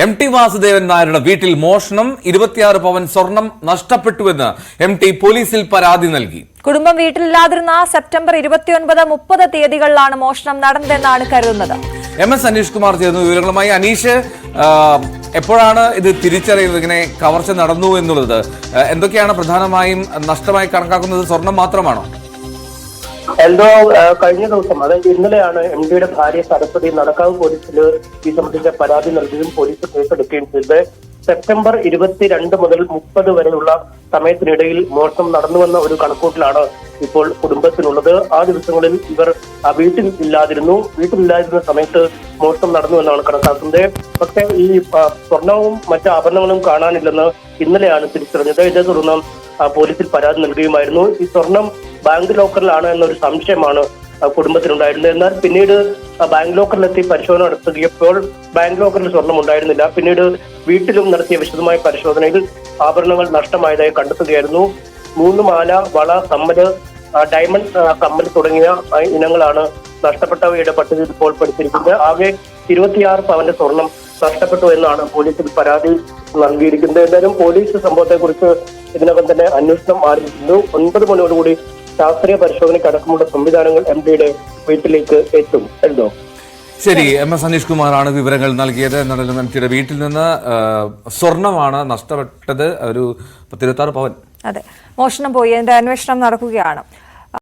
M T Vasudevan നായരുടെ വീട്ടിൽ മോഷണം 26 പവൻ സ്വർണം നഷ്ടപ്പെട്ടുവെന്ന് MT പോലീസിൽ പരാതി നൽകി. കുടുംബം വീട്ടിലില്ലാതിരുന്ന സെപ്റ്റംബർ 29, 30 തീയതികളിലാണ് മോഷണം നടന്നതെന്നാണ് കരുതുന്നത്. MS അനീഷ് കുമാർ ചേർന്നു വിവരങ്ങളുമായി. അനീഷ്, എപ്പോഴാണ് ഇത് തിരിച്ചറിയുന്നത് ഇങ്ങനെ കവർച്ച നടന്നു എന്നുള്ളത്? എന്തൊക്കെയാണ് പ്രധാനമായും നഷ്ടമായി കണക്കാക്കുന്നത്? സ്വർണം മാത്രമാണോ? എന്തോ കഴിഞ്ഞ ദിവസം, അതായത് ഇന്നലെയാണ് MDയുടെ ഭാര്യ സരസ്വതി നടക്കാവ് പോലീസിൽ ഈ സംബന്ധിച്ച പരാതി നൽകുകയും പോലീസ് കേസെടുക്കുകയും ചെയ്തത്. സെപ്റ്റംബർ 22 മുതൽ 30 വരെയുള്ള സമയത്തിനിടയിൽ മോഷണം നടന്നുവെന്ന ഒരു കണക്കൂട്ടിലാണ് ഇപ്പോൾ കുടുംബത്തിനുള്ളത്. ആ ദിവസങ്ങളിൽ ഇവർ വീട്ടിലില്ലാതിരുന്ന സമയത്ത് മോഷണം നടന്നുവെന്നാണ് കണക്കാക്കുന്നത്. പക്ഷേ ഈ സ്വർണവും മറ്റ് ആഭരണങ്ങളും കാണാനില്ലെന്ന് ഇന്നലെയാണ് തിരിച്ചറിഞ്ഞത്. ഇതേ തുടർന്ന് പോലീസിൽ പരാതി നൽകുകയുമായിരുന്നു. ഈ സ്വർണം ബാങ്ക് ലോക്കറിലാണ് എന്നൊരു സംശയമാണ് കുടുംബത്തിനുണ്ടായിരുന്നത്. എന്നാൽ പിന്നീട് ബാങ്ക് ലോക്കറിലെത്തി പരിശോധന നടത്തുകയപ്പോൾ ബാങ്ക് ലോക്കറിൽ സ്വർണം ഉണ്ടായിരുന്നില്ല. പിന്നീട് വീട്ടിലും നടത്തിയ വിശദമായ പരിശോധനയിൽ ആഭരണങ്ങൾ നഷ്ടമായതായി കണ്ടെത്തുകയായിരുന്നു. 3 മാല, വള, കമ്മല്, ഡയമണ്ട് കമ്മൽ തുടങ്ങിയ ഇനങ്ങളാണ് നഷ്ടപ്പെട്ടവയുടെ പട്ടികയിൽ ഇപ്പോൾ പെടുത്തിയിരിക്കുന്നത്. ആകെ 26 പവന്റെ സ്വർണം നഷ്ടപ്പെട്ടു എന്നാണ് പോലീസിൽ പരാതി നൽകിയിരിക്കുന്നത്. എന്തായാലും പോലീസ് സംഭവത്തെക്കുറിച്ച് ഇതിനകം തന്നെ അന്വേഷണം ആരംഭിച്ചിട്ടുണ്ട്. 9 മണിയോടുകൂടി ശാസ്ത്രീയ പരിശോധനയ്ക്ക് അടക്കമുള്ള സംവിധാനങ്ങൾ MDയുടെ വീട്ടിലേക്ക് എത്തും. എന്തോ ശരി, MS അനീഷ് കുമാറാണ് വിവരങ്ങൾ നൽകിയത്. എന്നാലും MTയുടെ വീട്ടിൽ നിന്ന് സ്വർണമാണ് നഷ്ടപ്പെട്ടത്, ഒരു 26 പവൻ. അതെ, മോഷണം പോയി. അതിന്റെ അന്വേഷണം നടക്കുകയാണ്.